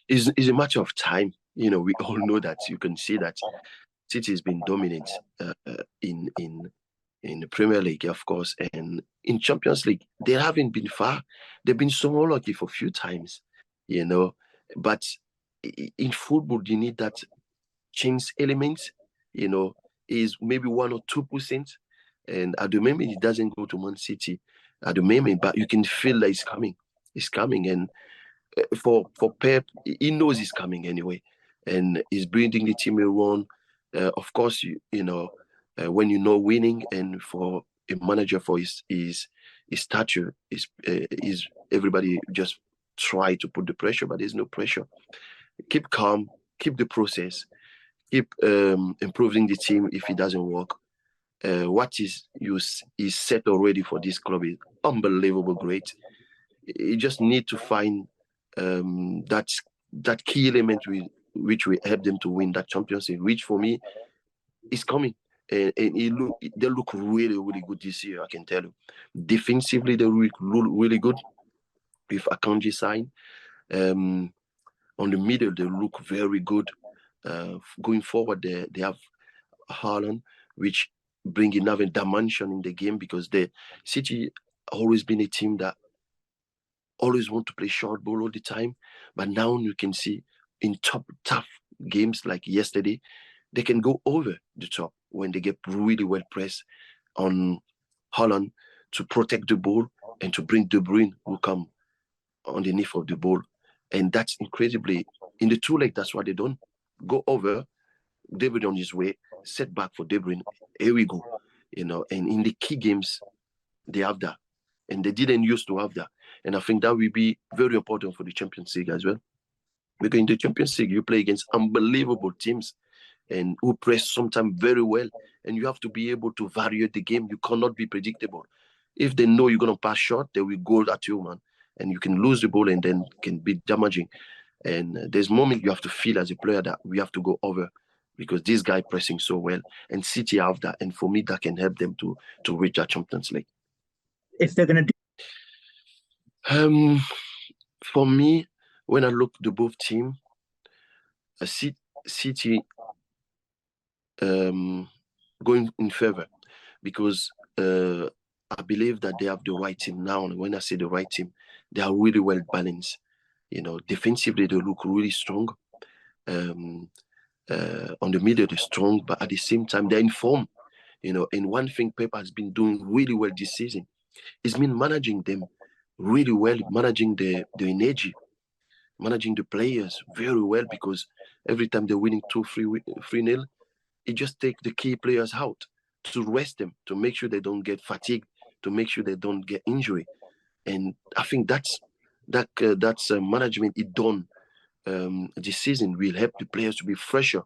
It's a matter of time. We all know that. You can see that City has been dominant in the Premier League, of course, and in Champions League, they haven't been far. They've been so lucky for a few times, you know. But in football, you need that change element, you know, is maybe 1 or 2%. And at the moment, it doesn't go to Man City at the moment, but you can feel that it's coming. It's coming. And for Pep, he knows he's coming anyway. And he's building the team around. Of course, when you know winning, and for a manager for his stature, is everybody just try to put the pressure, but there's no pressure. Keep calm, keep the process, keep improving the team if it doesn't work. What is set already for this club is unbelievable great. You just need to find that key element which will help them to win that championship, which for me is coming. And they look really, really good this year, I can tell you. Defensively, they look really good with Akanji sign. Um, on the middle, they look very good. Going forward, they have Haaland, which bring another dimension in the game because the City always been a team that always want to play short ball all the time. But now you can see in tough games like yesterday, they can go over the top when they get really well pressed on Holland to protect the ball and to bring De Bruyne who come underneath of the ball. And that's incredibly, in the two legs, that's what they done. Go over, De Bruyne on his way, set back for De Bruyne. Here we go. And in the key games, they have that. And they didn't used to have that. And I think that will be very important for the Champions League as well. Because in the Champions League, you play against unbelievable teams and who press sometimes very well. And you have to be able to vary the game. You cannot be predictable. If they know you're going to pass short, they will go at you, man. And you can lose the ball and then can be damaging. And there's moment you have to feel as a player that we have to go over because this guy pressing so well. And City have that. And for me, that can help them to reach that Champions League. If they're going to do... For me, when I look the both team, City going in favor because I believe that they have the right team now. And when I say the right team, they are really well balanced. Defensively they look really strong. On the middle they're strong, but at the same time they're in form. And one thing Pep has been doing really well this season is been managing them really well, managing the energy, managing the players very well because every time they're winning 2-3-0, it just takes the key players out to rest them, to make sure they don't get fatigued, to make sure they don't get injury. And I think that's management it done this season will help the players to be fresher.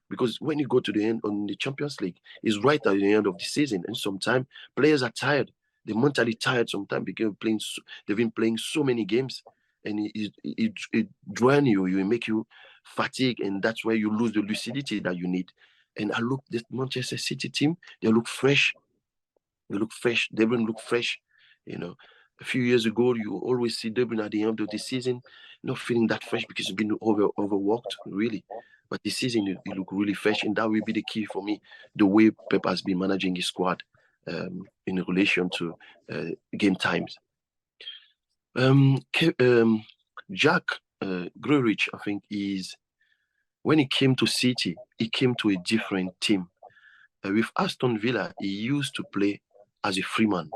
Because when you go to the end on the Champions League, it's right at the end of the season, and sometimes players are tired. They're mentally tired sometimes because they've been playing so many games, and it drain you. It make you fatigue, and that's where you lose the lucidity that you need. And I look this Manchester City team; they look fresh. They look fresh. They even look fresh. A few years ago, you always see De Bruyne at the end of the season not feeling that fresh because he's been overworked, really. But this season, you look really fresh, and that will be the key for me, the way Pep has been managing his squad in relation to game times. Jack Grealish, I think, when he came to City, he came to a different team. With Aston Villa, he used to play as a free man.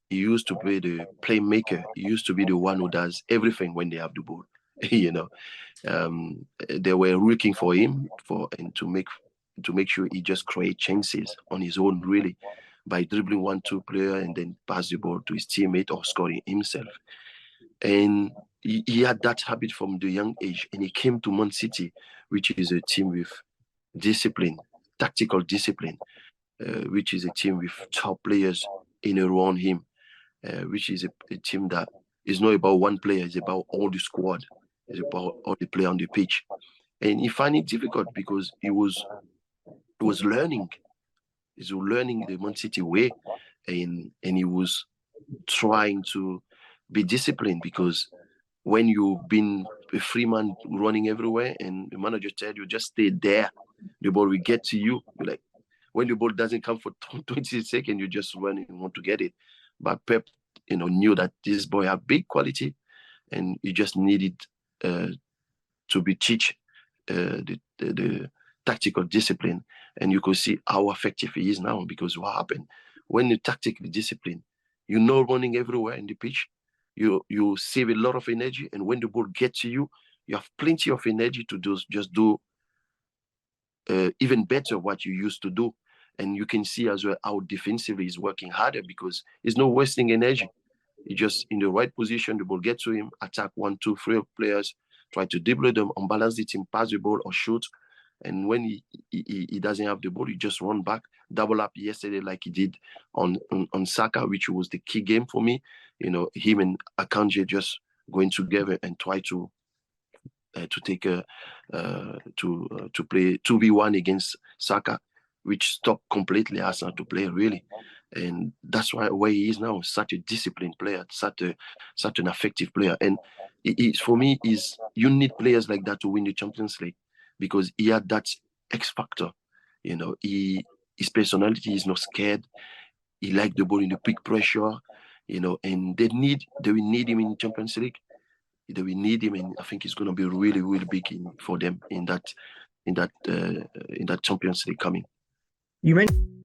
He used to be the playmaker. He used to be the one who does everything when they have the ball. They were looking for him and to make sure he just create chances on his own, really, by dribbling 1-2 player and then pass the ball to his teammate or scoring himself. And he had that habit from the young age, and he came to Man City, which is a team with discipline, tactical discipline, which is a team with top players in and around him. Which is a team that is not about one player, it's about all the squad, it's about all the players on the pitch. And he found it difficult because he was learning. He's learning the Man City way, and he was trying to be disciplined because when you've been a free man running everywhere, and the manager tell you just stay there. The ball will get to you. Like when the ball doesn't come for 20 seconds, you just run and want to get it. But Pep, knew that this boy had big quality, and he just needed to be teach the tactical discipline, and you could see how effective he is now. Because what happened when you tactically discipline, you're not running everywhere in the pitch. You save a lot of energy, and when the ball gets to you, you have plenty of energy to do even better what you used to do. And you can see as well how defensively he's working harder because he's not wasting energy. He just in the right position, the ball gets to him, attack 1, 2, 3 players, try to dribble them, unbalance the team, pass the ball or shoot. And when he doesn't have the ball, he just run back, double up yesterday like he did on Saka, which was the key game for me. Him and Akanji just going together and try to take to play 2v1 against Saka, which stopped completely Arsenal to play really. And that's why where he is now, such a disciplined player, such an effective player. And for me, you need players like that to win the Champions League because he had that X factor. His personality is not scared. He liked the ball in the quick pressure, and they will need him in Champions League. They will need him, and I think he's going to be really, really big for them in that Champions League coming. You mentioned